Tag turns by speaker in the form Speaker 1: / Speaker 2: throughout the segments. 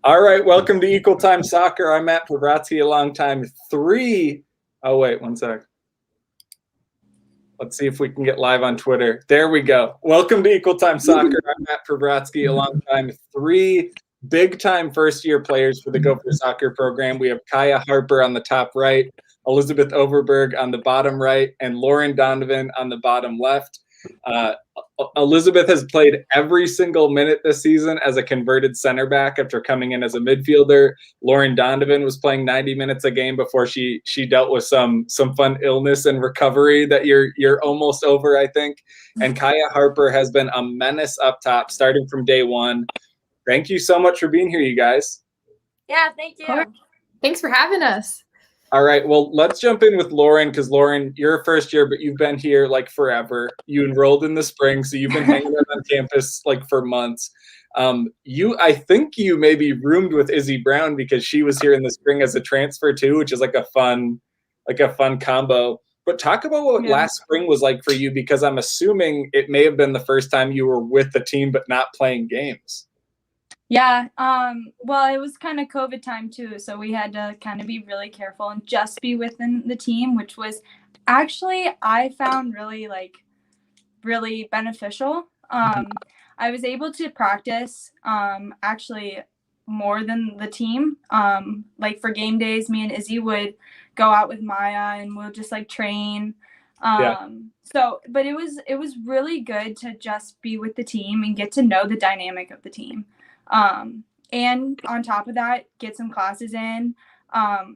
Speaker 1: All right, welcome to Equal Time Soccer. I'm Matt Pavratsky, a long time Oh, wait, one sec. Let's see if we can get live on Twitter. There we go. Welcome to Equal Time Soccer. I'm Matt Pavratsky, a long time three big-time first-year players for the Gopher Soccer program. We have Khyah Harper on the top right, Elizabeth Overberg on the bottom right, and Lauren Donovan on the bottom left. Elizabeth has played every single minute this season as a converted center back after coming in as a midfielder. Lauren Donovan was playing 90 minutes a game before she dealt with some fun illness and recovery that you're almost over, I think. And Khyah Harper has been a menace up top starting from day one. Thank you so much for being here, you guys.
Speaker 2: Yeah, thank you.
Speaker 3: Thanks for having us.
Speaker 1: All right, well, let's jump in with Lauren, because Lauren, you're a first year, but you've been here like forever. You enrolled in the spring, so you've been hanging out on campus like for months. I think you maybe roomed with Izzy Brown because she was here in the spring as a transfer too, which is like a fun combo. But talk about what last spring was like for you, because I'm assuming it may have been the first time you were with the team but not playing games.
Speaker 2: Yeah, well, it was kind of COVID time too, so we had to kind of be really careful and just be within the team, which was actually, I found really beneficial. I was able to practice actually more than the team. Like for game days, me and Izzy would go out with Maya and we'll just like train. But it was really good to just be with the team and get to know the dynamic of the team. And on top of that, get some classes in.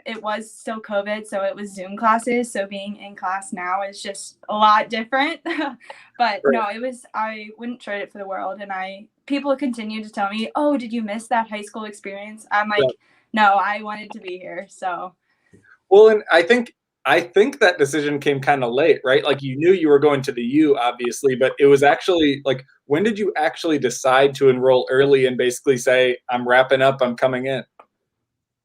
Speaker 2: It was still COVID, so it was Zoom classes. So being in class now is just a lot different. But no, I wouldn't trade it for the world. And people continue to tell me, "Oh, did you miss that high school experience?" I'm like, no, I wanted to be here. So.
Speaker 1: Well, and I think that decision came kind of late, right? Like you knew you were going to the U, obviously, but it was actually like, when did you actually decide to enroll early and basically say, I'm wrapping up, I'm coming in?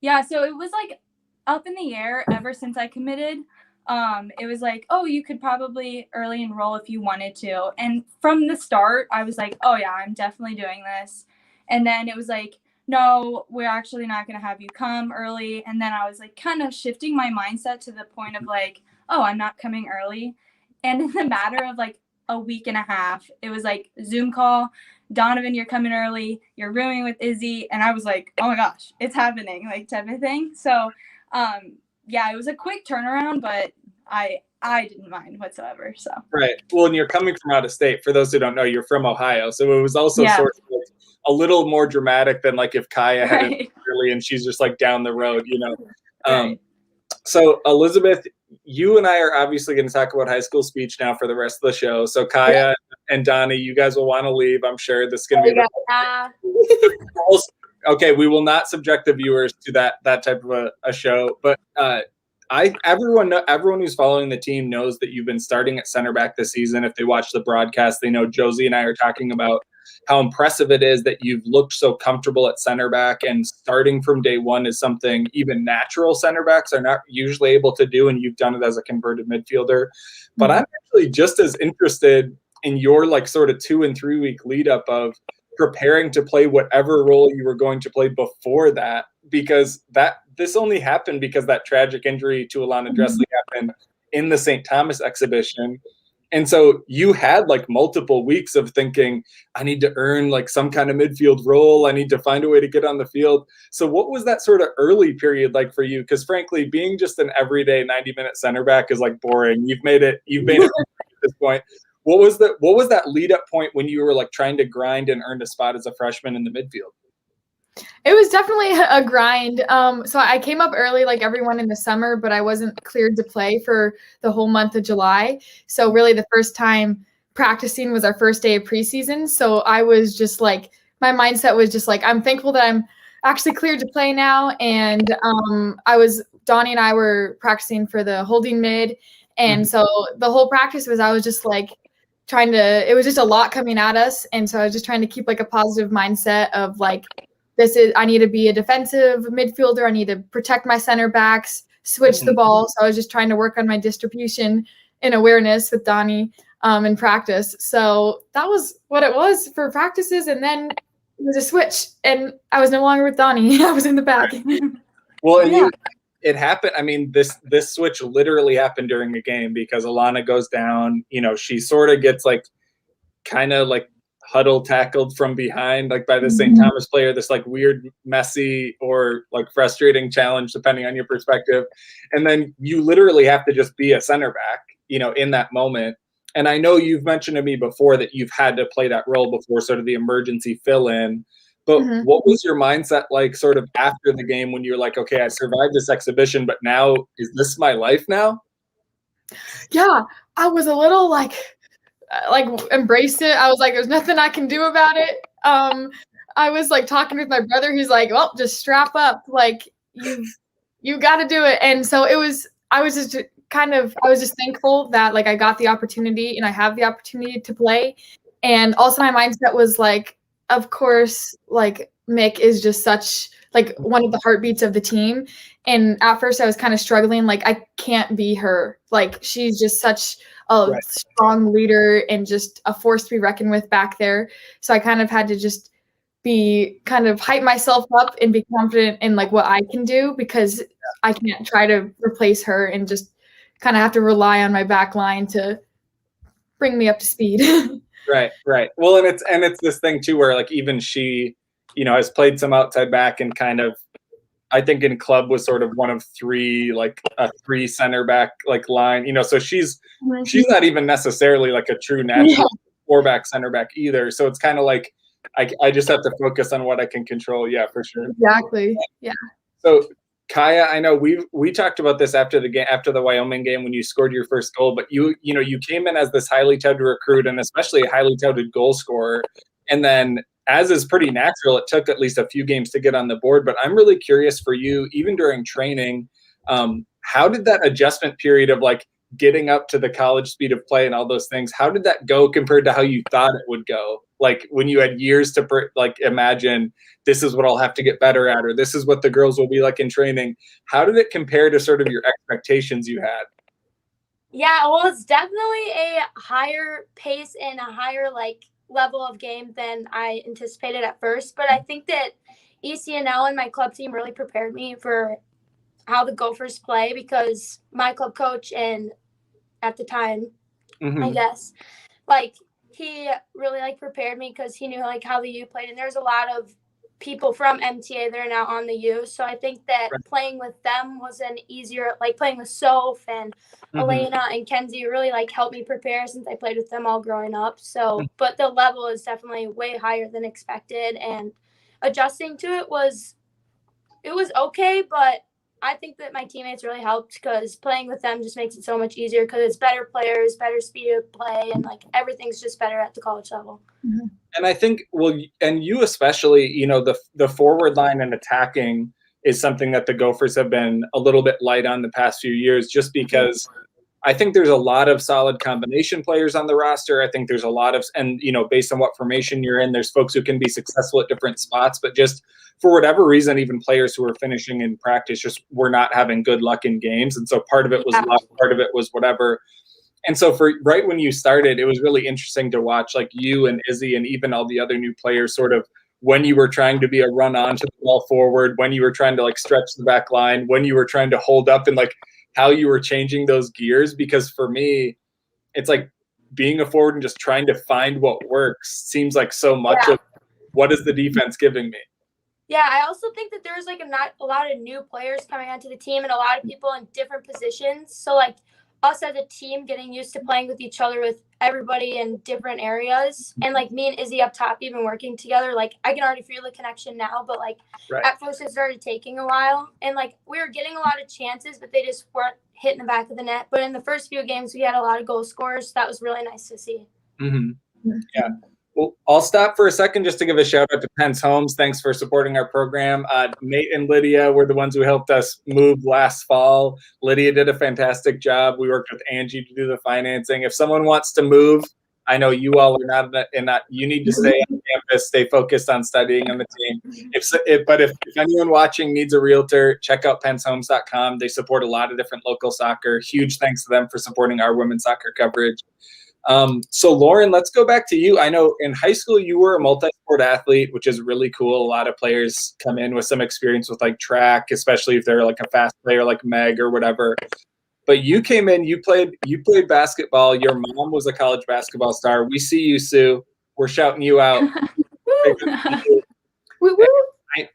Speaker 2: Yeah, so it was like up in the air ever since I committed. It was like, oh, you could probably early enroll if you wanted to. And from the start, I was like, oh yeah, I'm definitely doing this. And then it was like, no, we're actually not going to have you come early. And then I was like kind of shifting my mindset to the point of like, oh, I'm not coming early. And in the matter of like a week and a half, it was like Zoom call, Donovan, you're coming early, you're rooming with Izzy. And I was like, oh my gosh, it's happening, like type of thing. So yeah, it was a quick turnaround, but I didn't mind whatsoever. So
Speaker 1: right. Well, and you're coming from out of state. For those who don't know, you're from Ohio. So it was also sort of like a little more dramatic than like if Khyah had it early and she's just like down the road, you know. So Elizabeth, you and I are obviously going to talk about high school speech now for the rest of the show. So Khyah and Donnie, you guys will want to leave. I'm sure this is going to be okay. We will not subject the viewers to that type of a show, but everyone who's following the team knows that you've been starting at center back this season. If they watch the broadcast, they know Josie and I are talking about how impressive it is that you've looked so comfortable at center back, and starting from day one is something even natural center backs are not usually able to do, and you've done it as a converted midfielder. But I'm actually just as interested in your like sort of 2 and 3 week lead up of preparing to play whatever role you were going to play before that, because this only happened because that tragic injury to Alana Dressley happened in the St. Thomas exhibition. And so you had like multiple weeks of thinking, I need to earn like some kind of midfield role. I need to find a way to get on the field. So what was that sort of early period like for you? Because frankly, being just an everyday 90-minute center back is like boring. You've made it at this point. What was that lead up point when you were like trying to grind and earn a spot as a freshman in the midfield?
Speaker 3: It was definitely a grind. So I came up early like everyone in the summer, but I wasn't cleared to play for the whole month of July. So really the first time practicing was our first day of preseason. So I was just like, my mindset was just like, I'm thankful that I'm actually cleared to play now. And Donnie and I were practicing for the holding mid. And so the whole practice I was just like, it was just a lot coming at us. And so I was just trying to keep like a positive mindset of like, I need to be a defensive midfielder. I need to protect my center backs, switch the ball. So I was just trying to work on my distribution and awareness with Donnie in practice. So that was what it was for practices. And then it was a switch, and I was no longer with Donnie. I was in the back.
Speaker 1: Well, and it happened. I mean, this switch literally happened during a game because Alana goes down. She sort of gets like kind of like huddle tackled from behind, like by the St. Thomas player, this like weird, messy or like frustrating challenge, depending on your perspective. And then you literally have to just be a center back, in that moment. And I know you've mentioned to me before that you've had to play that role before, sort of the emergency fill in. But what was your mindset like sort of after the game when you're like, okay, I survived this exhibition, but now is this my life now?
Speaker 3: Yeah, I was a little like embraced it. I was like, there's nothing I can do about it. I was like talking with my brother. He's like, well, just strap up. Like you got to do it. And so I was just thankful that like I got the opportunity and I have the opportunity to play. And also my mindset was like, of course, like Mick is just such like one of the heartbeats of the team. And at first I was kind of struggling. Like I can't be her. Like she's just such a strong leader and just a force to be reckoned with back there. So I kind of had to just be kind of hype myself up and be confident in like what I can do, because I can't try to replace her and just kind of have to rely on my back line to bring me up to speed.
Speaker 1: Right. Well, and it's this thing too, where like even she, has played some outside back and kind of, I think in club was sort of one of three, like a 3 center back like line, so she's not even necessarily like a true natural 4-back center back either. So it's kind of like I just have to focus on what I can control. Yeah, for sure.
Speaker 3: Exactly. Yeah.
Speaker 1: So Khyah, I know we talked about this after the game, after the Wyoming game when you scored your first goal, but you came in as this highly touted recruit and especially a highly touted goal scorer. And then, as is pretty natural, it took at least a few games to get on the board. But I'm really curious for you, even during training, how did that adjustment period of like getting up to the college speed of play and all those things, how did that go compared to how you thought it would go? Like when you had years to like imagine this is what I'll have to get better at, or this is what the girls will be like in training. How did it compare to sort of your expectations you had?
Speaker 4: Yeah, well, it's definitely a higher pace and a higher like level of game than I anticipated at first. But I think that ECNL and my club team really prepared me for how the Gophers play, because my club coach and at the time, I guess, like he really like prepared me because he knew like how the U played, and there's a lot of people from MTA that are now on the U. So I think that playing with them was an easier, like playing with Soph and Elena and Kenzie really like helped me prepare since I played with them all growing up. So, but the level is definitely way higher than expected, and adjusting to it was okay, but I think that my teammates really helped because playing with them just makes it so much easier because it's better players, better speed of play, and like everything's just better at the college level.
Speaker 1: And I think, well, and you especially, the forward line and attacking is something that the Gophers have been a little bit light on the past few years, just because I think there's a lot of solid combination players on the roster. I think there's a lot of, and based on what formation you're in, there's folks who can be successful at different spots, but just for whatever reason, even players who are finishing in practice just were not having good luck in games. And so part of it was luck, part of it was whatever. And so for right when you started, it was really interesting to watch like you and Izzy and even all the other new players sort of when you were trying to be a run on to the ball forward, when you were trying to like stretch the back line, when you were trying to hold up, and like how you were changing those gears. Because for me, it's like being a forward and just trying to find what works seems like so much of what is the defense giving me.
Speaker 4: Yeah, I also think that there's like not a lot of new players coming onto the team and a lot of people in different positions. So like us as a team getting used to playing with each other, with everybody in different areas, and like me and Izzy up top even working together, like I can already feel the connection now, but like at first it started taking a while, and like we were getting a lot of chances, but they just weren't hitting the back of the net. But in the first few games we had a lot of goal scorers, so that was really nice to see.
Speaker 1: Yeah. Well, I'll stop for a second just to give a shout out to Pentz Homes. Thanks for supporting our program. Nate and Lydia were the ones who helped us move last fall. Lydia did a fantastic job. We worked with Angie to do the financing. If someone wants to move, I know you all are not in that. You need to stay on campus, stay focused on studying on the team. If anyone watching needs a realtor, check out pentzhomes.com. They support a lot of different local soccer. Huge thanks to them for supporting our women's soccer coverage. So Lauren, let's go back to you. I know in high school you were a multi-sport athlete, which is really cool. A lot of players come in with some experience with like track, especially if they're like a fast player like Meg or whatever. But you came in, you played basketball. Your mom was a college basketball star. We see you, Sue. We're shouting you out.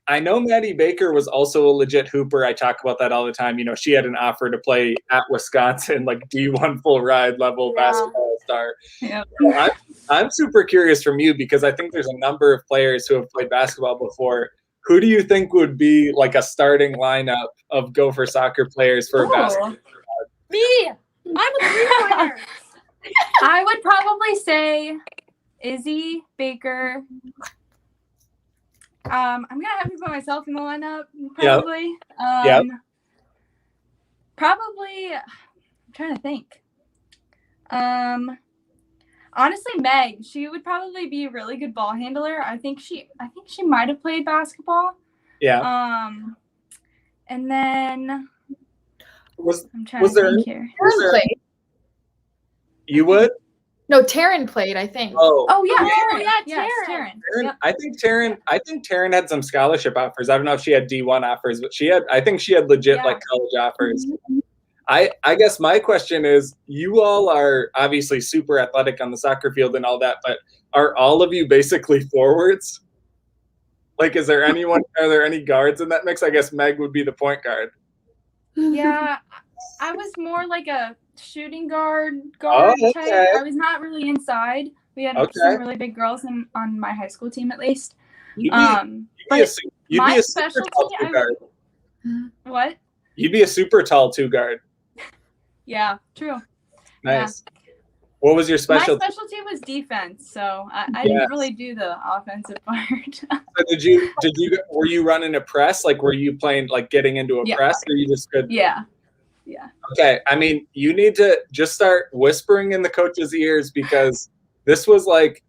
Speaker 1: I know Maddie Baker was also a legit hooper. I talk about that all the time. You know, she had an offer to play at Wisconsin, like D1 full ride level basketball star. Yeah. I'm super curious from you because I think there's a number of players who have played basketball before. Who do you think would be like a starting lineup of Gopher Soccer players for a basketball?
Speaker 4: Me! I'm a three-pointer!
Speaker 2: I would probably say Izzy, Baker. I'm gonna have to put myself in the lineup, probably.
Speaker 1: Yep.
Speaker 2: Probably. I'm trying to think. Honestly, Meg. She would probably be a really good ball handler. I think she might have played basketball.
Speaker 1: Yeah.
Speaker 2: And then
Speaker 1: was there
Speaker 3: here.
Speaker 1: You would?
Speaker 3: No, Taryn played, I think.
Speaker 2: Oh yeah.
Speaker 4: Taryn.
Speaker 2: Yep.
Speaker 1: I think Taryn had some scholarship offers. I don't know if she had D1 offers, but I think she had legit like college offers. Mm-hmm. I guess my question is, you all are obviously super athletic on the soccer field and all that, but are all of you basically forwards? Like, are there any guards in that mix? I guess Meg would be the point guard.
Speaker 2: Yeah, I was more like a shooting guard
Speaker 1: type.
Speaker 2: I was not really inside. We had some really big girls on my high school team, at least.
Speaker 1: You'd be a super tall two guard.
Speaker 2: What?
Speaker 1: You'd be a super tall two guard.
Speaker 2: Yeah, true.
Speaker 1: Nice. Yeah. What was your specialty?
Speaker 2: My specialty was defense, so I didn't really do the offensive part.
Speaker 1: So were you running a press? Like, were you playing, like, getting into a press, or you just could?
Speaker 2: Yeah.
Speaker 1: Okay, I mean, you need to just start whispering in the coach's ears, because this was like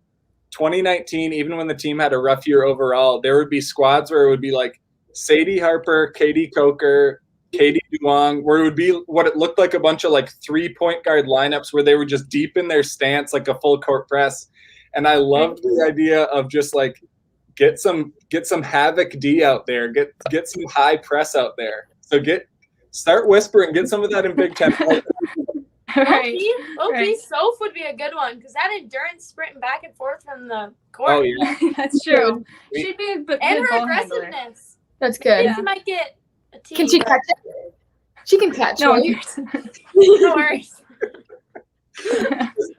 Speaker 1: 2019, even when the team had a rough year overall, there would be squads where it would be like Sadie Harper, Katie Coker, Katie Duong, where it would be what it looked like a bunch of like 3-point guard lineups where they were just deep in their stance, like a full court press. And I loved the idea of just like get some havoc D out there, get some high press out there. So start whispering, get some of that in Big Ten.
Speaker 4: OP Soph would be a good one, because that endurance sprinting back and forth from the court.
Speaker 1: Oh yeah,
Speaker 2: that's true. She'd be a good
Speaker 4: and her
Speaker 2: aggressiveness.
Speaker 4: Handler.
Speaker 3: That's good.
Speaker 4: Yeah. She might get a team.
Speaker 3: Can she catch it? She can catch.
Speaker 2: No,
Speaker 3: right?
Speaker 4: No worries.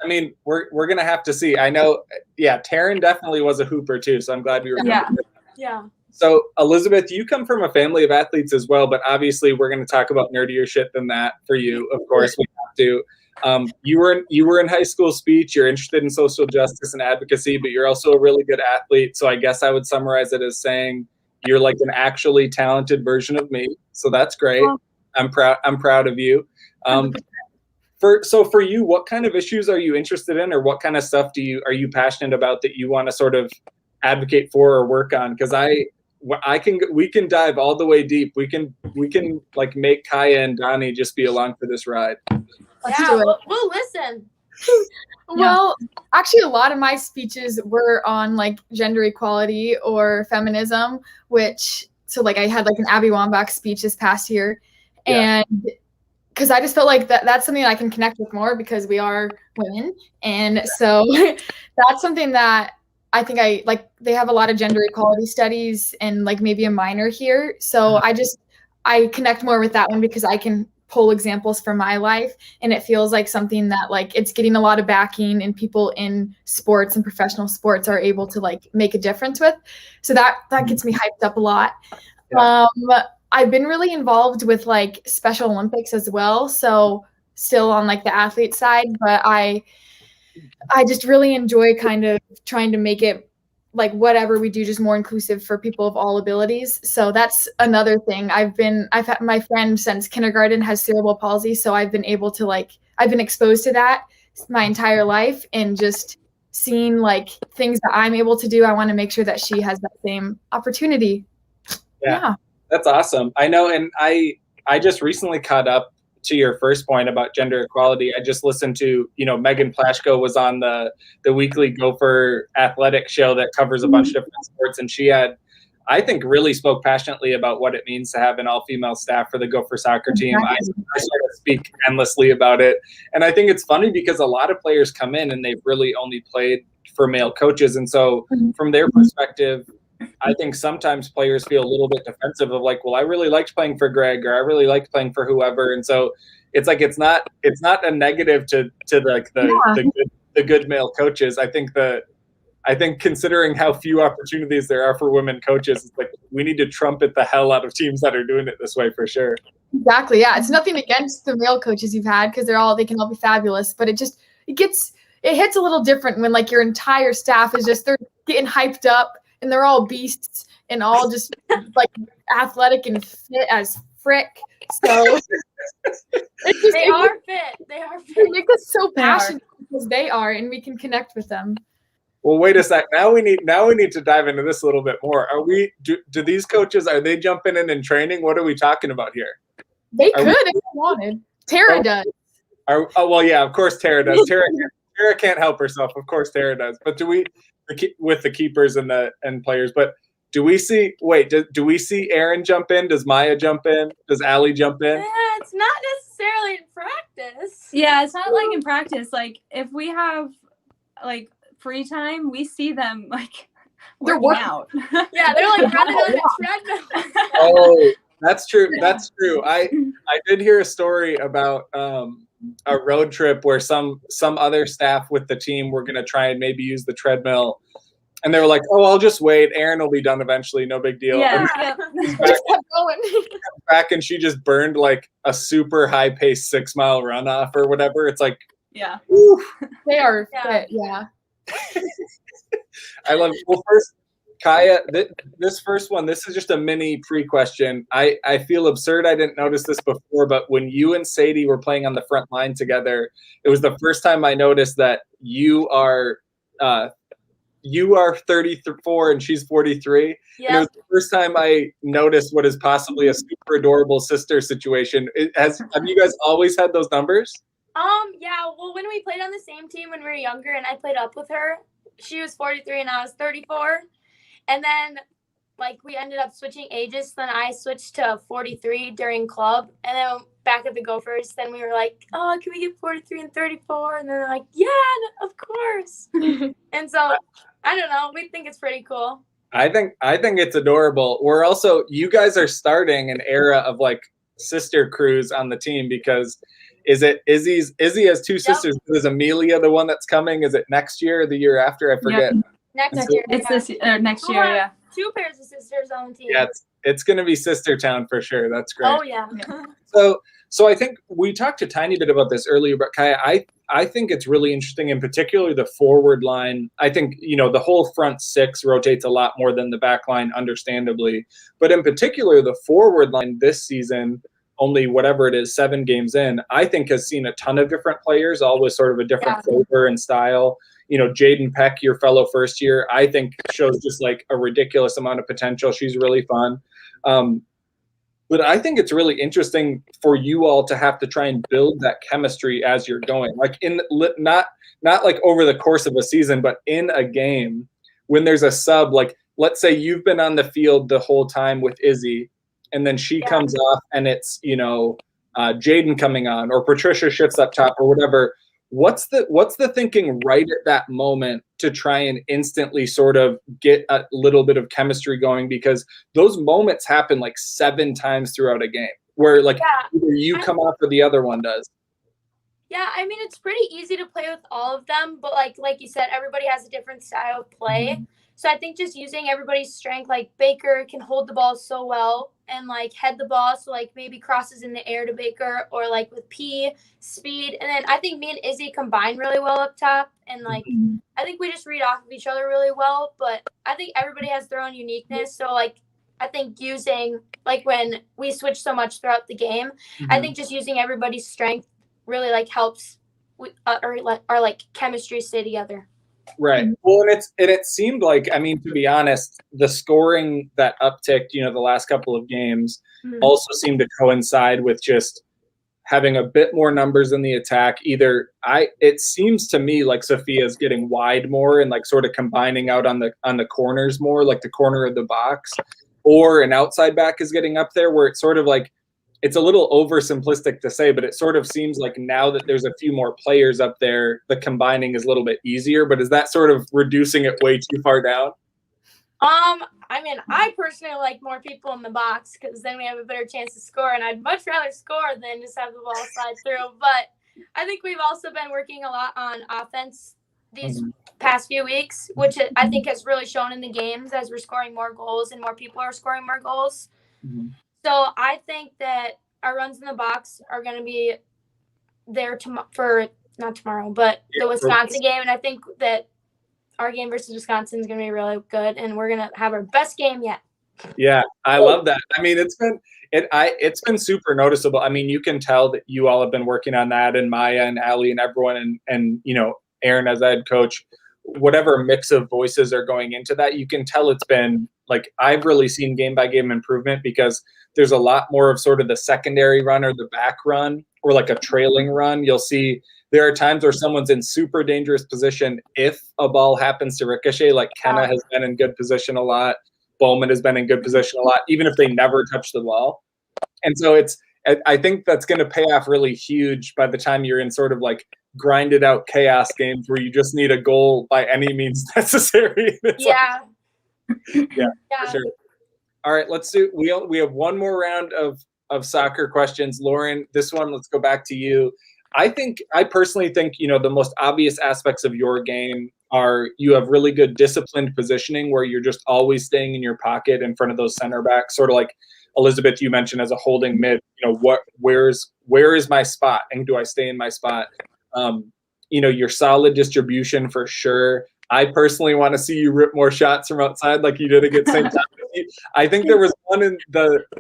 Speaker 1: I mean, we're gonna have to see. I know. Yeah, Taryn definitely was a hooper too, so I'm glad we were.
Speaker 4: Yeah.
Speaker 1: So, Elizabeth, you come from a family of athletes as well, but obviously we're going to talk about nerdier shit than that for you. Of course, we have to. You were in high school speech. You're interested in social justice and advocacy, but you're also a really good athlete. So I guess I would summarize it as saying you're like an actually talented version of me. So that's great. I'm proud of you. For you, what kind of issues are you interested in, or what kind of stuff are you passionate about that you want to sort of advocate for or work on? Because we can dive all the way deep. We can like make Khyah and Donnie just be along for this ride.
Speaker 4: We'll listen.
Speaker 3: Well, actually, a lot of my speeches were on like gender equality or feminism, so like I had like an Abby Wambach speech this past year, and because I just felt like that's something that I can connect with more, because we are women, and so that's something that I think they have a lot of gender equality studies and like maybe a minor here. So I connect more with that one, because I can pull examples from my life, and it feels like something that like it's getting a lot of backing, and people in sports and professional sports are able to like make a difference with. So that gets me hyped up a lot. Yeah. I've been really involved with like Special Olympics as well. So still on like the athlete side, but I just really enjoy kind of trying to make it like whatever we do just more inclusive for people of all abilities. So that's another thing. I've had my friend since kindergarten has cerebral palsy. So I've been able to I've been exposed to that my entire life, and just seeing like things that I'm able to do, I want to make sure that she has that same opportunity.
Speaker 1: Yeah. That's awesome. I know. And I just recently caught up to your first point about gender equality, I just listened to, Megan Plashko was on the weekly Gopher athletic show that covers a bunch of different sports, and she had, I think, really spoke passionately about what it means to have an all-female staff for the Gopher soccer team. I sort of speak endlessly about it. And I think it's funny because a lot of players come in and they've really only played for male coaches. And so from their perspective, I think sometimes players feel a little bit defensive of like, well, I really liked playing for Greg, or I really liked playing for whoever. And so it's like, it's not a negative to like the good male coaches. I think considering how few opportunities there are for women coaches, it's like we need to trumpet the hell out of teams that are doing it this way for sure.
Speaker 3: Exactly. Yeah. It's nothing against the male coaches you've had, because they can all be fabulous, but it hits a little different when like your entire staff is just, they're getting hyped up and they're all beasts and all just like athletic and fit as frick. So
Speaker 4: they are fit. They
Speaker 3: make us so passionate because they are, and we can connect with them.
Speaker 1: Well, wait a sec. Now we need to dive into this a little bit more. Do these coaches, are they jumping in training? What are we talking about here?
Speaker 3: They could if they wanted. Tara does.
Speaker 1: Well, yeah, of course Tara does. Tara can't help herself. Of course Tara does. But do we, with the keepers and players, but do we see Aaron jump in? Does Maya jump in? Does Allie jump in?
Speaker 4: Yeah, it's not necessarily in practice.
Speaker 2: Yeah, it's not like in practice. Like if we have like free time, we see them like
Speaker 3: they're
Speaker 2: working out.
Speaker 4: Yeah, they're like running on the treadmill.
Speaker 1: Oh, that's true. That's true. I did hear a story about a road trip where some other staff with the team were going to try and maybe use the treadmill, and they were like, "Oh, I'll just wait. Aaron will be done eventually. No big deal."
Speaker 2: Yeah.
Speaker 3: Just kept going.
Speaker 1: Back, and she just burned like a super high paced 6-mile run off or whatever. It's like,
Speaker 2: yeah,
Speaker 3: they are fit. Yeah.
Speaker 1: I love it. Well, first, Khyah, this first one, this is just a mini pre-question. I feel absurd I didn't notice this before, but when you and Sadie were playing on the front line together, it was the first time I noticed that you are 34 and she's 43.
Speaker 4: Yeah.
Speaker 1: And it was the first time I noticed what is possibly a super adorable sister situation. Have you guys always had those numbers?
Speaker 4: Yeah, well, when we played on the same team when we were younger and I played up with her, she was 43 and I was 34. And then, like, we ended up switching ages. Then I switched to 43 during club. And then back at the Gophers, then we were like, oh, can we get 43 and 34? And then they're like, yeah, of course. And so, I don't know. We think it's pretty cool.
Speaker 1: I think it's adorable. We're also, you guys are starting an era of, like, sister crews on the team because Izzy has two sisters. Yep. Is Amelia the one that's coming? Is it next year or the year after? I forget.
Speaker 2: Yep.
Speaker 4: Next year.
Speaker 2: It's next year, yeah.
Speaker 4: 2 pairs of sisters on the team.
Speaker 1: Yeah, it's going to be Sister Town for sure. That's great.
Speaker 4: Oh, yeah.
Speaker 1: So I think we talked a tiny bit about this earlier, but Khyah, I think it's really interesting, in particular the forward line. I think, the whole front six rotates a lot more than the back line, understandably. But in particular, the forward line this season, only whatever it is, 7 games in, I think has seen a ton of different players, all with sort of a different flavor and style. Jaden Peck, your fellow first year, I think shows just like a ridiculous amount of potential. She's really fun. But I think it's really interesting for you all to have to try and build that chemistry as you're going, like not like over the course of a season, but in a game when there's a sub, like let's say you've been on the field the whole time with Izzy, and then she comes off and it's, Jaden coming on, or Patricia shifts up top or whatever. What's the thinking right at that moment to try and instantly sort of get a little bit of chemistry going? Because those moments happen like 7 times throughout a game where like either you come off or the other one does.
Speaker 4: Yeah, I mean, it's pretty easy to play with all of them, but like you said, everybody has a different style of play. Mm-hmm. So I think just using everybody's strength, like Baker can hold the ball so well and like head the ball, so like maybe crosses in the air to Baker, or like with P, speed. And then I think me and Izzy combine really well up top, and like I think we just read off of each other really well. But I think everybody has their own uniqueness. So like I think using, like when we switch so much throughout the game, I think just using everybody's strength really like helps our like chemistry stay together.
Speaker 1: Right. Well, and it seemed like, I mean, to be honest, the scoring that upticked, the last couple of games also seemed to coincide with just having a bit more numbers in the attack. It seems to me like Sophia's getting wide more and like sort of combining out on the corners more, like the corner of the box, or an outside back is getting up there where it's sort of like, it's a little oversimplistic to say, but it sort of seems like now that there's a few more players up there, the combining is a little bit easier. But is that sort of reducing it way too far down?
Speaker 4: I mean, I personally like more people in the box because then we have a better chance to score, and I'd much rather score than just have the ball slide through. But I think we've also been working a lot on offense these past few weeks, which I think has really shown in the games as we're scoring more goals and more people are scoring more goals. Mm-hmm. So I think that our runs in the box are going to be there for not tomorrow, but the Wisconsin game, and I think that our game versus Wisconsin is going to be really good, and we're going to have our best game yet.
Speaker 1: Yeah, I love that. I mean, it's been super noticeable. I mean, you can tell that you all have been working on that, and Maya and Allie and everyone, and you know, Aaron as head coach, whatever mix of voices are going into that, you can tell it's been like, I've really seen game by game improvement because there's a lot more of sort of the secondary run or the back run or like a trailing run. You'll see there are times where someone's in super dangerous position if a ball happens to ricochet, like Khyah has been in good position a lot. Bowman has been in good position a lot, even if they never touch the ball. And so I think that's going to pay off really huge by the time you're in sort of like grinded out chaos games where you just need a goal by any means necessary.
Speaker 4: Yeah.
Speaker 1: Yeah, for sure. All right, let's do, we have one more round of soccer questions. Lauren, this one, let's go back to you. I personally think, you know, the most obvious aspects of your game are you have really good disciplined positioning where you're just always staying in your pocket in front of those center backs, sort of like Elizabeth, you mentioned as a holding mid, you know, where is my spot and do I stay in my spot? You know, your solid distribution for sure. I personally want to see you rip more shots from outside like you did against St. Thomas. I think there was one in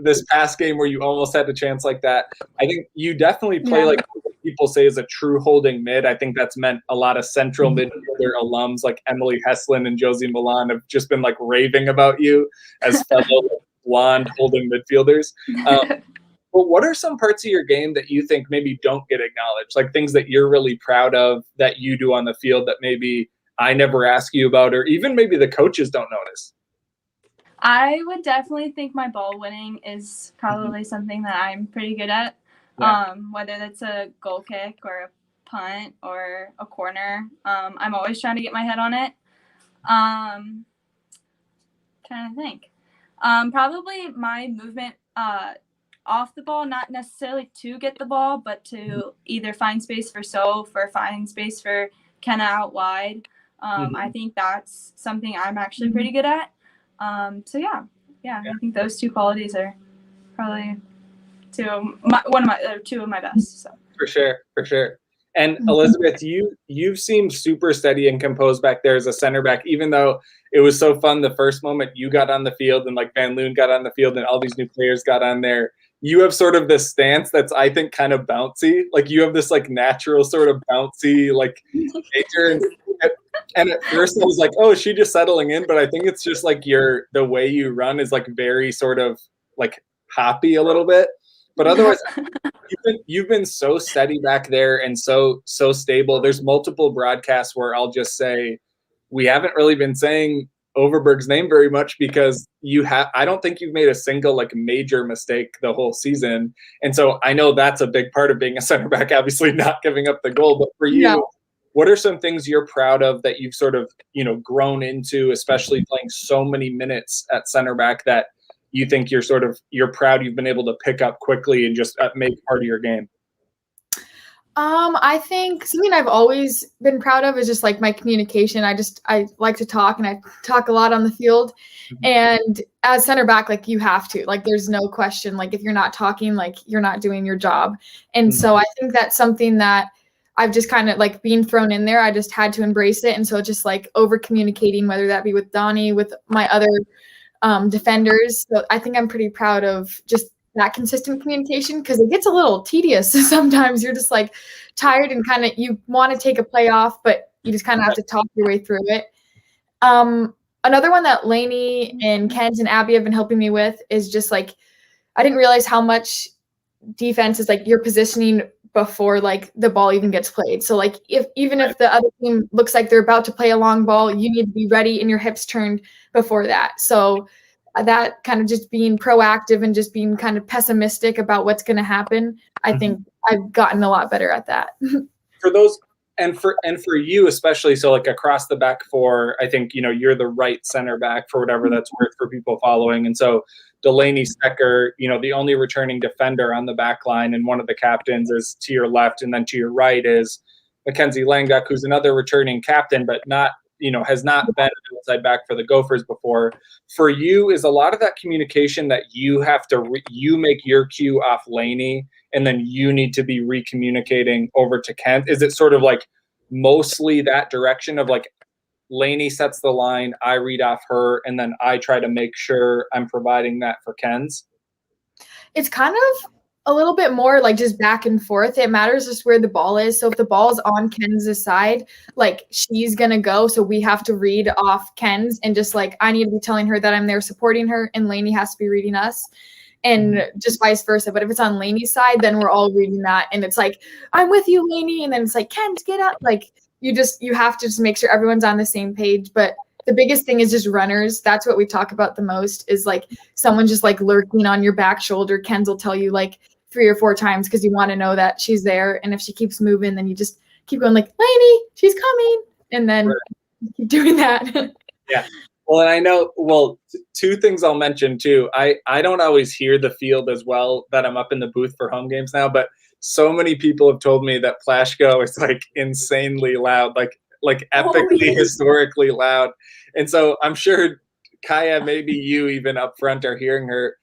Speaker 1: this past game where you almost had a chance like that. I think you definitely play like people say is a true holding mid. I think that's meant a lot of central midfielder alums like Emily Heslin and Josie Milan have just been like raving about you as fellow blonde holding midfielders. But what are some parts of your game that you think maybe don't get acknowledged? Like things that you're really proud of that you do on the field that maybe I never ask you about, or even maybe the coaches don't notice?
Speaker 2: I would definitely think my ball winning is probably something that I'm pretty good at. Whether that's a goal kick or a punt or a corner. I'm always trying to get my head on it. Trying to think. Probably my movement off the ball, not necessarily to get the ball, but to either find space for Soph or find space for Khyah out wide. I think that's something I'm actually pretty good at. So yeah, I think those two qualities are probably two of my best. So. For
Speaker 1: sure. And Elizabeth, you've seemed super steady and composed back there as a center back, even though it was so fun the first moment you got on the field and like Van Loon got on the field and all these new players got on there. You have sort of this stance that's, I think, kind of bouncy. Like you have this like natural sort of bouncy like nature. And at first I was like, oh, is she just settling in? But I think it's just like the way you run is like very sort of like hoppy a little bit. But otherwise, you've been so steady back there and so stable. There's multiple broadcasts where I'll just say, we haven't really been saying Overberg's name very much because I don't think you've made a single like major mistake the whole season. And so I know that's a big part of being a center back, obviously not giving up the goal. But for you, what are some things you're proud of that you've sort of, you know, grown into, especially playing so many minutes at center back that you think you're proud you've been able to pick up quickly and just make part of your game?
Speaker 3: I think something I've always been proud of is just like my communication. I like to talk and I talk a lot on the field. And as center back, like you have to, like, there's no question. Like if you're not talking, like you're not doing your job. And so I think that's something that I've just kind of like being thrown in there. I just had to embrace it. And so just like over communicating, whether that be with Donnie, with my other defenders. So I think I'm pretty proud of just that consistent communication because it gets a little tedious. Sometimes you're just like tired and kind of you want to take a play off, but you just kind of have to talk your way through it. Another one that Lainey and Kenz and Abby have been helping me with is just like, I didn't realize how much defense is like you're positioning before like the ball even gets played. So like if the other team looks like they're about to play a long ball, you need to be ready and your hips turned before that. So that kind of just being proactive and just being kind of pessimistic about what's going to happen. I think I've gotten a lot better at that.
Speaker 1: For those and for you especially, so like across the back four, I think, you're the right center back for whatever that's worth for people following. And so Delaney Stecker, the only returning defender on the back line, and one of the captains is to your left, and then to your right is Mackenzie Langduck, who's another returning captain, but not, has not been an outside back for the Gophers before. For you, is a lot of that communication that you have to you make your cue off Lainey, and then you need to be recommunicating over to Kent? Is it sort of like mostly that direction of like Lainey sets the line, I read off her, and then I try to make sure I'm providing that for Ken's?
Speaker 3: It's kind of a little bit more like just back and forth. It matters just where the ball is. So if the ball is on Ken's side, like she's going to go. So we have to read off Ken's, and just like I need to be telling her that I'm there supporting her, and Lainey has to be reading us, and just vice versa. But if it's on Lainey's side, then we're all reading that. And it's like, I'm with you, Lainey. And then it's like, Ken's, get up. Like you have to just make sure everyone's on the same page. But the biggest thing is just runners. That's what we talk about the most, is like someone just like lurking on your back shoulder. Ken's will tell you like 3 or 4 times because you want to know that she's there. And if she keeps moving, then you just keep going like, Lainey, she's coming. And then keep doing that.
Speaker 1: Yeah. Well, and I know, 2 things I'll mention too. I don't always hear the field as well that I'm up in the booth for home games now, but so many people have told me that Plashko is like insanely loud, like epically, historically loud. And so I'm sure Khyah, maybe you even up front are hearing her.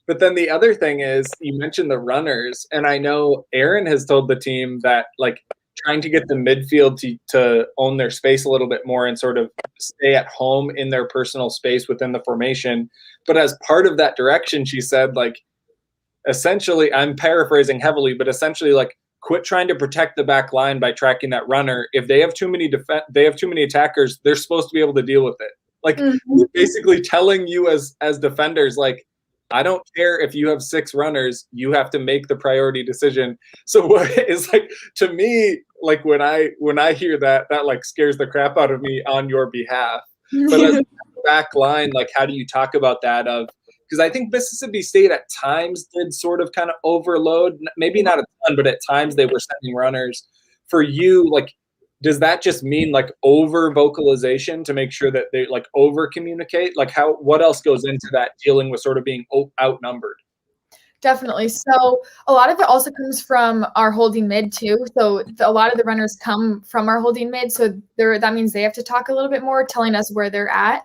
Speaker 1: But then the other thing is, you mentioned the runners, and I know Aaron has told the team that like trying to get the midfield to own their space a little bit more and sort of stay at home in their personal space within the formation. But as part of that direction, she said, like, essentially, I'm paraphrasing heavily, but essentially, like, quit trying to protect the back line by tracking that runner. If they have too many attackers, they're supposed to be able to deal with it. Like, basically telling you as defenders, like, I don't care if you have 6 runners, you have to make the priority decision. So what is like, to me, like when I hear that like scares the crap out of me on your behalf. But as a back line, like how do you talk about that because I think Mississippi State at times did sort of kind of overload, maybe not a ton, but at times they were sending runners. For you, like, does that just mean like over vocalization to make sure that they like over communicate? Like what else goes into that, dealing with sort of being outnumbered?
Speaker 3: Definitely. So a lot of it also comes from our holding mid too. So a lot of the runners come from our holding mid. So that means they have to talk a little bit more, telling us where they're at.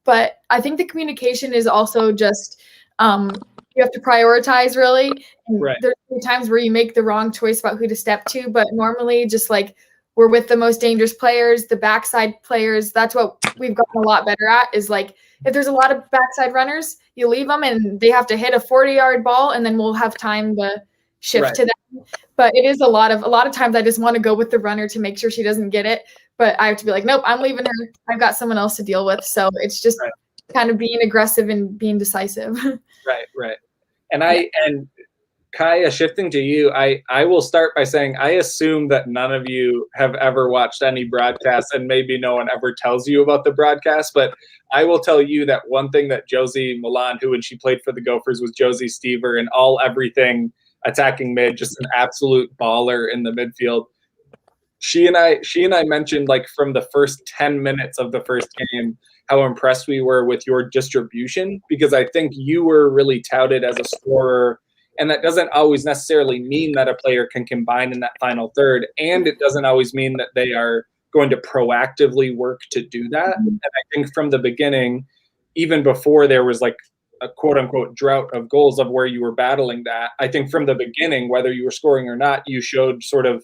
Speaker 3: But I think the communication is also just you have to prioritize really. And there's times where you make the wrong choice about who to step to, but normally just like we're with the most dangerous players, the backside players. That's what we've gotten a lot better at, is like if there's a lot of backside runners, you leave them and they have to hit a 40-yard ball, and then we'll have time to shift to them. But it is a lot of times I just want to go with the runner to make sure she doesn't get it. But I have to be like, nope, I'm leaving her. I've got someone else to deal with. So it's just kind of being aggressive and being decisive.
Speaker 1: Right. And Khyah, shifting to you, I will start by saying I assume that none of you have ever watched any broadcasts, and maybe no one ever tells you about the broadcast, but I will tell you that one thing that Josie Milan, who when she played for the Gophers was Josie Stever and everything attacking mid, just an absolute baller in the midfield. She and I mentioned like from the first 10 minutes of the first game how impressed we were with your distribution, because I think you were really touted as a scorer. And that doesn't always necessarily mean that a player can combine in that final third. And it doesn't always mean that they are going to proactively work to do that. And I think from the beginning, even before there was like a quote unquote drought of goals of where you were battling that, I think from the beginning, whether you were scoring or not, you showed sort of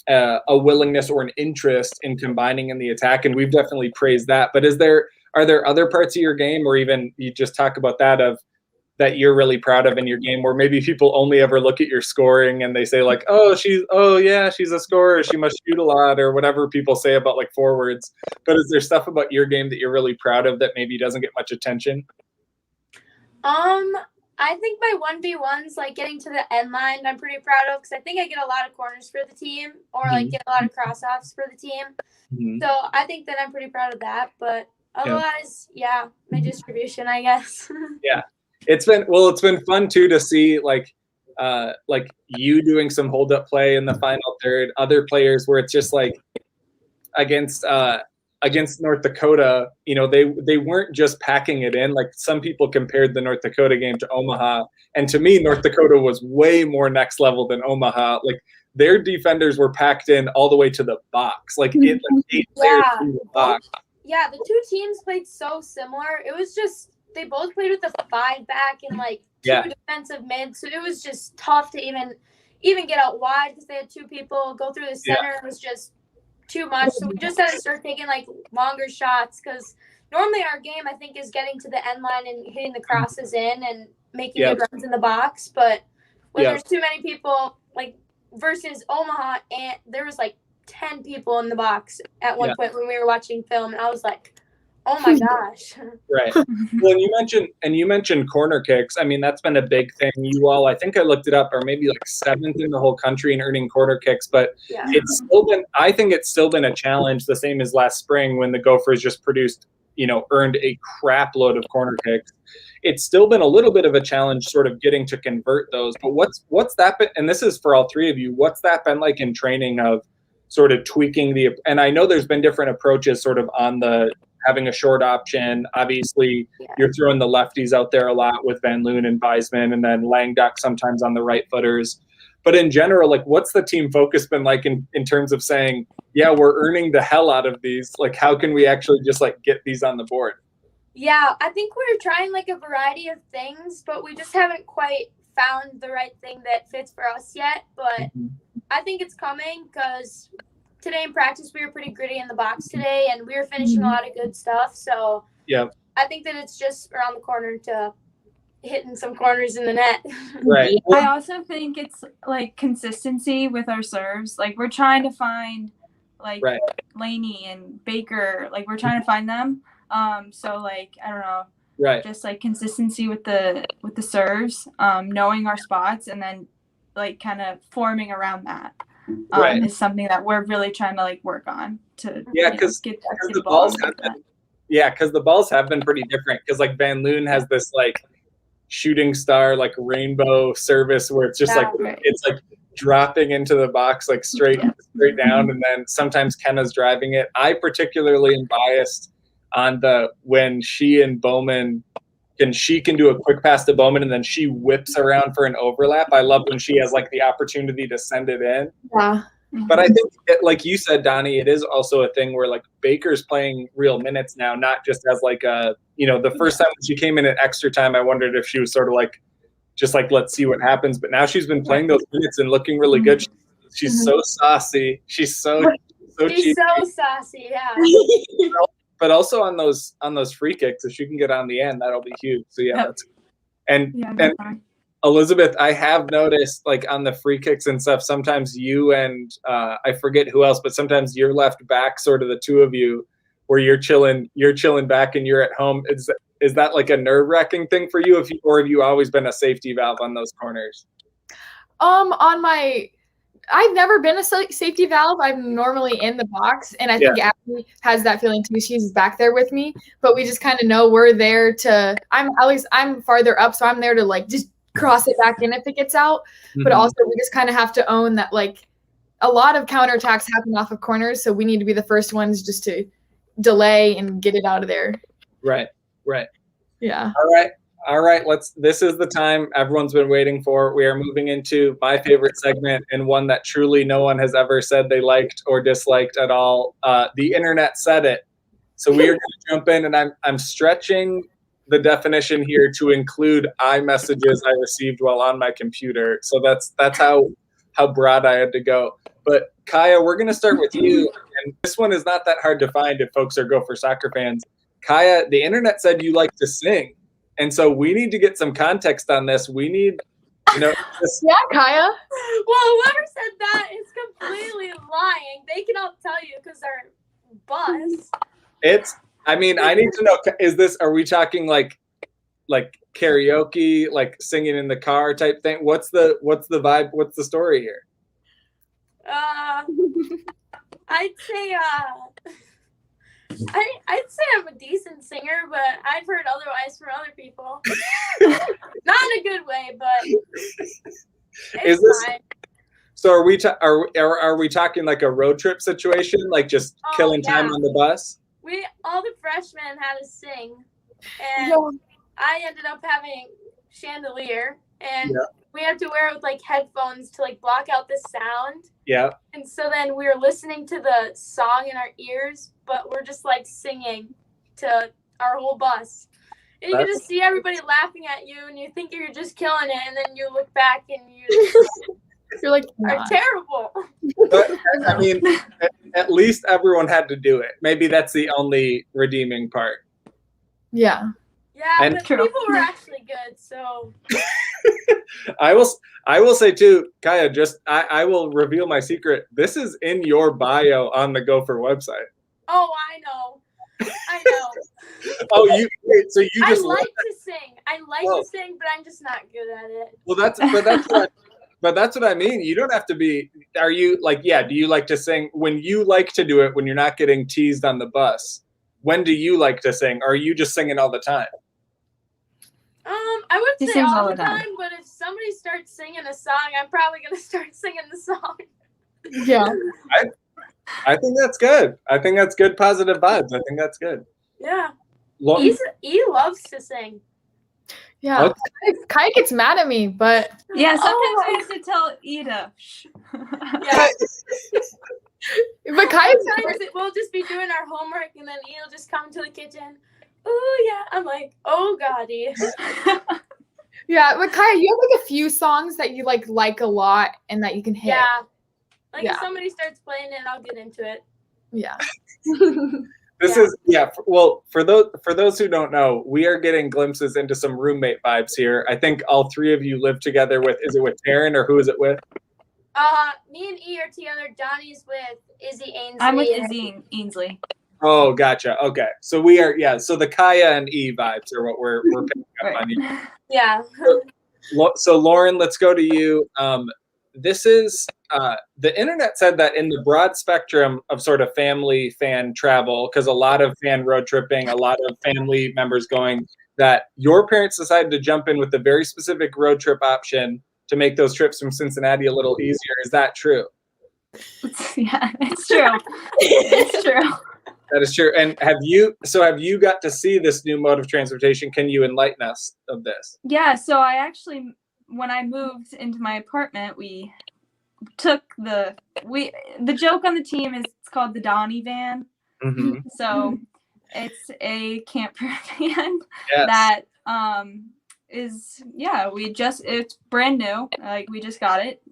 Speaker 1: a willingness or an interest in combining in the attack. And we've definitely praised that. But are there other parts of your game, or even you just talk about that you're really proud of in your game, where maybe people only ever look at your scoring and they say like, she's a scorer, she must shoot a lot, or whatever people say about like forwards. But is there stuff about your game that you're really proud of that maybe doesn't get much attention?
Speaker 4: I think my 1v1s, like getting to the end line, I'm pretty proud of because I think I get a lot of corners for the team or like get a lot of cross-offs for the team. So I think that I'm pretty proud of that. But otherwise, my distribution, I guess.
Speaker 1: Yeah. It's been fun too to see like you doing some hold up play in the final third, other players where it's just like against North Dakota, you know, they weren't just packing it in. Like some people compared the North Dakota game to Omaha, and to me North Dakota was way more next level than Omaha. Like their defenders were packed in all the way to the box, like in like 8 players in the box.
Speaker 4: Yeah, the two teams played so similar. It was just they both played with a 5 back and like 2 defensive mids, so it was just tough to even get out wide because they had 2 people go through the center. It was just too much. So we just had to start taking like longer shots because normally our game I think is getting to the end line and hitting the crosses in and making good runs in the box. But when there's too many people, like versus Omaha, and there was like 10 people in the box at one point when we were watching film, and I was like, oh my gosh.
Speaker 1: Right. Well, you mentioned corner kicks. I mean, that's been a big thing. You all, I think I looked it up, are maybe like 7th in the whole country in earning corner kicks, but I think it's still been a challenge, the same as last spring when the Gophers just earned a crap load of corner kicks. It's still been a little bit of a challenge sort of getting to convert those. But what's that been, and this is for all 3 of you, what's that been like in training of sort of tweaking and I know there's been different approaches sort of on the having a short option. Obviously, you're throwing the lefties out there a lot with Van Loon and Weisman, and then Langdock sometimes on the right footers. But in general, like, what's the team focus been like in terms of saying, yeah, we're earning the hell out of these? Like, how can we actually just like get these on the board?
Speaker 4: Yeah, I think we're trying like a variety of things, but we just haven't quite found the right thing that fits for us yet. But I think it's coming because today in practice, we were pretty gritty in the box today, and we were finishing a lot of good stuff. So I think that it's just around the corner to hitting some corners in the net.
Speaker 1: Right.
Speaker 2: I also think it's like consistency with our serves. Like we're trying to find like Laney and Baker. Like we're trying to find them. So like I don't know. Just like consistency with the serves, knowing our spots, and then like kind of forming around that. Is something that we're really trying to like work on to
Speaker 1: because the balls have been because the balls have been pretty different because like Van Loon has this like shooting star like rainbow service where it's just it's like dropping into the box like straight down, and then sometimes Kenna's driving it. I particularly am biased on when she and Bowman she can do a quick pass to Bowman and then she whips around for an overlap. I love when she has like the opportunity to send it in. Yeah. But I think, like you said, Donnie, it is also a thing where like Baker's playing real minutes now, not just as like the first time when she came in at extra time, I wondered if she was sort of like, just like, let's see what happens. But now she's been playing those minutes and looking really good. She's so saucy. She's so
Speaker 4: She's so saucy, yeah.
Speaker 1: But also on those free kicks, if she can get on the end, that'll be huge. So and Elizabeth, I have noticed like on the free kicks and stuff, sometimes you and I forget who else, but sometimes you're left back, sort of the 2 of you, where you're chilling back and you're at home. Is that like a nerve-wracking thing for you, or have you always been a safety valve on those corners?
Speaker 3: I've never been a safety valve. I'm normally in the box, and I think Abby has that feeling too. She's back there with me, but we just kind of know we're there to. I'm farther up, so I'm there to like just cross it back in if it gets out. But also, we just kind of have to own that like a lot of counterattacks happen off of corners, so we need to be the first ones just to delay and get it out of there.
Speaker 1: Right.
Speaker 3: Yeah.
Speaker 1: All right, this is the time everyone's been waiting for. We are moving into my favorite segment, and one that truly no one has ever said they liked or disliked at all. The internet said it. So we are going to jump in, and I'm stretching the definition here to include iMessages I received while on my computer. So that's how broad I had to go. But Khyah, we're going to start with you, and this one is not that hard to find if folks are Gopher Soccer fans. Khyah, the internet said you like to sing. And so we need to get some context on this. We need,
Speaker 3: Yeah, Khyah.
Speaker 4: Well, whoever said that is completely lying. They can all tell you because they're buzzed.
Speaker 1: I need to know, are we talking like like karaoke, like singing in the car type thing? What's the vibe? What's the story here?
Speaker 4: I'd say I'd say I'm a decent singer, but I've heard otherwise from other people. Not in a good way, but it's fine.
Speaker 1: So are we talking like a road trip situation, like just killing time on the bus?
Speaker 4: All the freshmen had to sing, and I ended up having chandelier, and we had to wear it with like headphones to like block out the sound. Yeah. And so then we were listening to the song in our ears, but we're just like singing to our whole bus. And you can just see everybody laughing at you, and you think you're just killing it, and then you look back and you're like, are terrible.
Speaker 1: But, I mean, at least everyone had to do it. Maybe that's the only redeeming part.
Speaker 3: Yeah.
Speaker 4: Yeah, but people were actually good, so.
Speaker 1: I will say too, Khyah, I will reveal my secret. This is in your bio on the Gopher website.
Speaker 4: Oh, I know.
Speaker 1: Oh, so you just
Speaker 4: I like to sing. I like to sing, but I'm just not good at it.
Speaker 1: Well, that's what I mean. You don't have to be. Are you like, do you like to sing when you like to do it, when you're not getting teased on the bus? When do you like to sing? Or are you just singing all the time?
Speaker 4: I would say all the time, but if somebody starts singing a song, I'm probably going to start singing the song.
Speaker 3: Yeah.
Speaker 1: I think that's good. I think that's good positive vibes. I think that's good.
Speaker 4: Yeah. E loves to sing.
Speaker 3: Yeah. Okay. Khyah gets mad at me, but
Speaker 2: yeah, sometimes I have to tell Ida.
Speaker 4: Yeah.
Speaker 3: But Khyah,
Speaker 4: we'll just be doing our homework, and then E'll just come to the kitchen. Oh yeah, I'm like, oh Goddie.
Speaker 3: Yeah, but Khyah, you have like a few songs that you like a lot and that you can hit.
Speaker 4: Yeah, if somebody starts playing it, I'll get into it.
Speaker 3: Yeah.
Speaker 1: This is well, for those who don't know, we are getting glimpses into some roommate vibes here. I think all three of you live together with. Is it with Taryn or who is it with?
Speaker 4: Me and E are together. Donnie's with Izzy Ainsley.
Speaker 2: I'm with Izzy Ainsley.
Speaker 1: Oh, gotcha. Okay, so we are so the Khyah and E vibes are what we're picking up on here.
Speaker 4: Yeah.
Speaker 1: So Lauren, let's go to you. This is the internet said that in the broad spectrum of sort of family fan travel, because a lot of fan road tripping, a lot of family members going, that your parents decided to jump in with a very specific road trip option to make those trips from Cincinnati a little easier. Is that true?
Speaker 2: Yeah, it's true. It's true.
Speaker 1: That is true. And have you got to see this new mode of transportation? Can you enlighten us of this?
Speaker 2: Yeah, so I actually, when I moved into my apartment, we took the joke on the team is it's called the Donnie van.
Speaker 1: Mm-hmm.
Speaker 2: So it's a camper van that it's brand new. Like we just got it.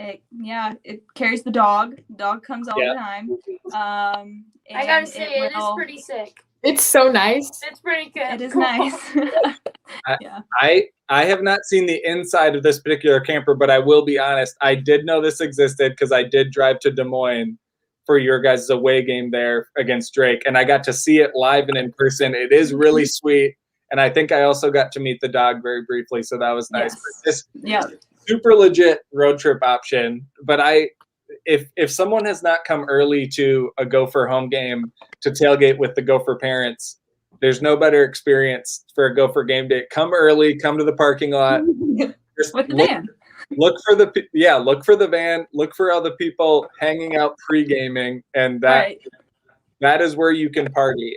Speaker 2: It carries the dog. The dog comes all the time.
Speaker 4: I gotta say, it is pretty sick.
Speaker 3: It's so nice.
Speaker 4: It's pretty good.
Speaker 2: It is nice.
Speaker 1: I have not seen the inside of this particular camper, but I will be honest. I did know this existed because I did drive to Des Moines for your guys' away game there against Drake, and I got to see it live and in person. It is really sweet, and I think I also got to meet the dog very briefly, so that was nice.
Speaker 2: Yes.
Speaker 1: Super legit road trip option. But if someone has not come early to a Gopher home game to tailgate with the Gopher parents, there's no better experience for a Gopher game day. Come early, come to the parking lot.
Speaker 2: With the van.
Speaker 1: Look for the van, look for other people hanging out pre-gaming, and that is where you can party.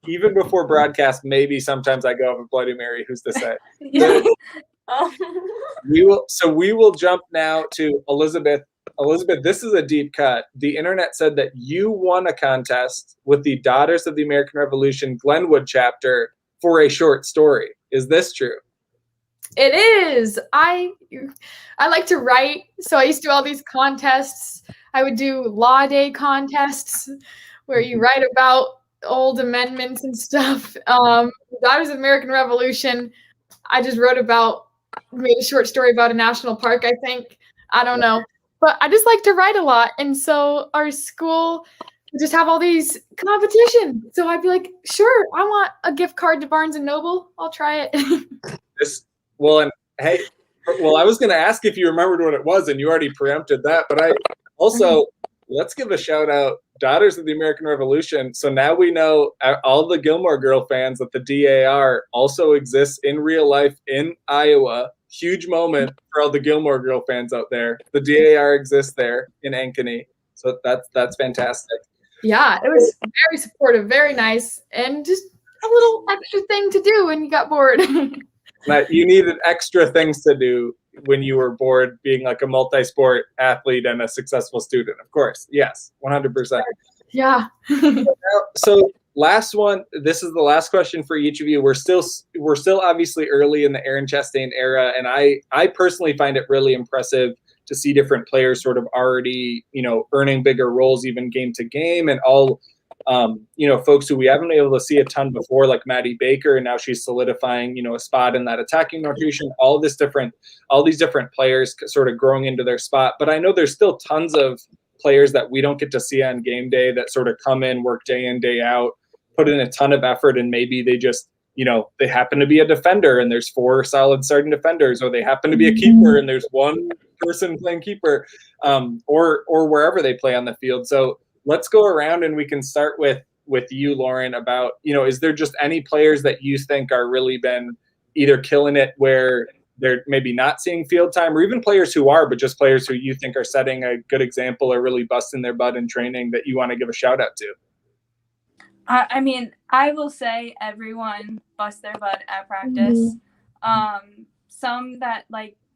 Speaker 1: Even before broadcast, maybe sometimes I go have a Bloody Mary. Who's to say? We will jump now to Elizabeth. Elizabeth, this is a deep cut. The internet said that you won a contest with the Daughters of the American Revolution Glenwood chapter for a short story. Is this true?
Speaker 3: It is. I like to write, so I used to do all these contests. I would do law day contests where you write about old amendments and stuff. Daughters of the American Revolution, I just made a short story about a national park, I think. I don't know. But I just like to write a lot. And so our school just have all these competition. So I'd be like, sure, I want a gift card to Barnes and Noble. I'll try it.
Speaker 1: I was going to ask if you remembered what it was, and you already preempted that. But I also, let's give a shout out, Daughters of the American Revolution. So now we know, all the Gilmore Girl fans, that the DAR also exists in real life in Iowa. Huge moment for all the Gilmore Girl fans out there. The DAR exists there in Ankeny. So that's fantastic.
Speaker 3: Yeah, it was very supportive, very nice, and just a little extra thing to do when you got bored.
Speaker 1: Now, you needed extra things to do when you were bored, being like a multi-sport athlete and a successful student. Of course, yes, 100%.
Speaker 3: Yeah.
Speaker 1: So last one. This is the last question for each of you. We're still obviously early in the Aaron Chastain era, and I personally find it really impressive to see different players sort of already, earning bigger roles even game to game, and all, folks who we haven't been able to see a ton before, like Maddie Baker, and now she's solidifying, a spot in that attacking rotation. All these different players sort of growing into their spot. But I know there's still tons of players that we don't get to see on game day that sort of come in, work day in, day out, put in a ton of effort, and maybe they just, they happen to be a defender and there's 4 solid starting defenders, or they happen to be a keeper and there's one person playing keeper, or wherever they play on the field. So let's go around and we can start with you, Lauren, about, is there just any players that you think are really been either killing it where they're maybe not seeing field time, or even players who are, but just players who you think are setting a good example or really busting their butt in training that you want to give a shout out to?
Speaker 2: I mean, I will say everyone busts their butt at practice. Some that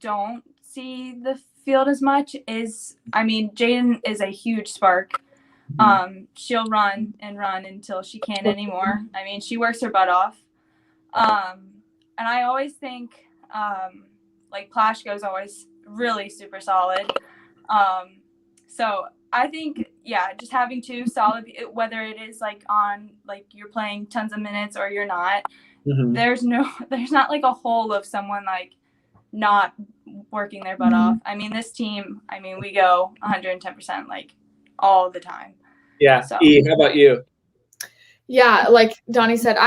Speaker 2: don't see the field as much Jaden is a huge spark. She'll run until she can't anymore. She works her butt off. And I always think Plashko's always really super solid. So I think, just having 2 solid, whether it is on you're playing tons of minutes or you're not, there's not a hole of someone not working their butt off. This team, we go 110% all the time.
Speaker 1: Yeah. So. E, how about you?
Speaker 3: Yeah, like Donnie said,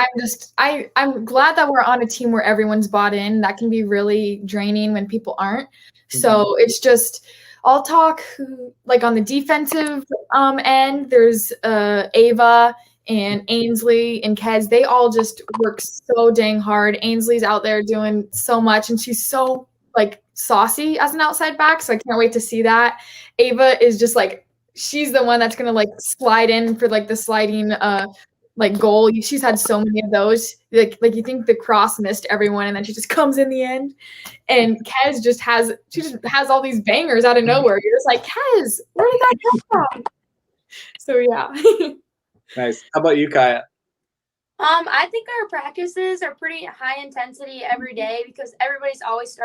Speaker 3: I'm glad that we're on a team where everyone's bought in. That can be really draining when people aren't. So it's just, I'll talk on the defensive end. There's Ava and Ainsley and Kez. They all just work so dang hard. Ainsley's out there doing so much, and she's so saucy as an outside back. So I can't wait to see that. Ava is just she's the one that's gonna slide in for the sliding goal. She's had so many of those. You think the cross missed everyone, and then she just comes in the end. And Kez just has all these bangers out of nowhere. You're just Kez, where did that come from? So yeah.
Speaker 1: Nice. How about you, Khyah?
Speaker 4: I think our practices are pretty high intensity every day because everybody's always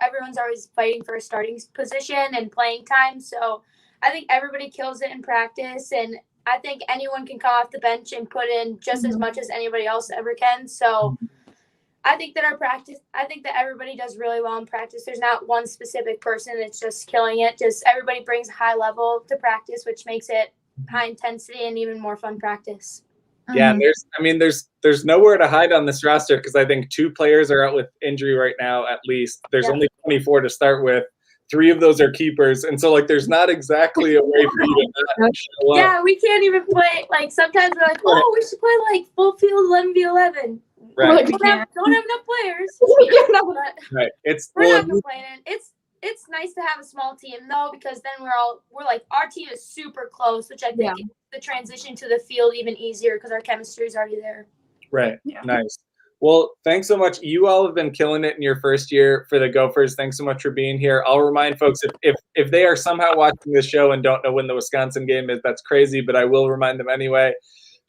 Speaker 4: everyone's always fighting for a starting position and playing time. So I think everybody kills it in practice, and I think anyone can come off the bench and put in just as much as anybody else ever can. So I think that everybody does really well in practice. There's not one specific person that's just killing it. Just everybody brings a high level to practice, which makes it high intensity and even more fun practice.
Speaker 1: Yeah, there's nowhere to hide on this roster because I think 2 players are out with injury right now at least. There's only 24 to start with. 3 of those are keepers, and so there's not exactly a way for you to not show up.
Speaker 4: Yeah, we can't even play. Sometimes we're we should play full field 11v11.
Speaker 1: Right.
Speaker 4: Don't have enough players.
Speaker 1: Right.
Speaker 4: We're not complaining. It's nice to have a small team though, because then we're our team is super close, which I think the transition to the field even easier because our chemistry is already there.
Speaker 1: Right. Yeah. Nice. Well, thanks so much. You all have been killing it in your first year for the Gophers. Thanks so much for being here. I'll remind folks, if they are somehow watching this show and don't know when the Wisconsin game is, that's crazy, but I will remind them anyway.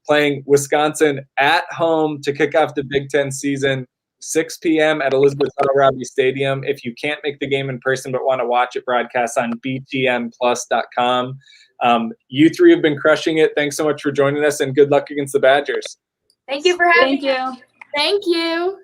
Speaker 1: Playing Wisconsin at home to kick off the Big Ten season, 6 p.m. at Elizabeth Robbie Stadium. If you can't make the game in person but want to watch it broadcast on btnplus.com. You 3 have been crushing it. Thanks so much for joining us, and good luck against the Badgers.
Speaker 4: Thank you for having me.
Speaker 3: Thank you.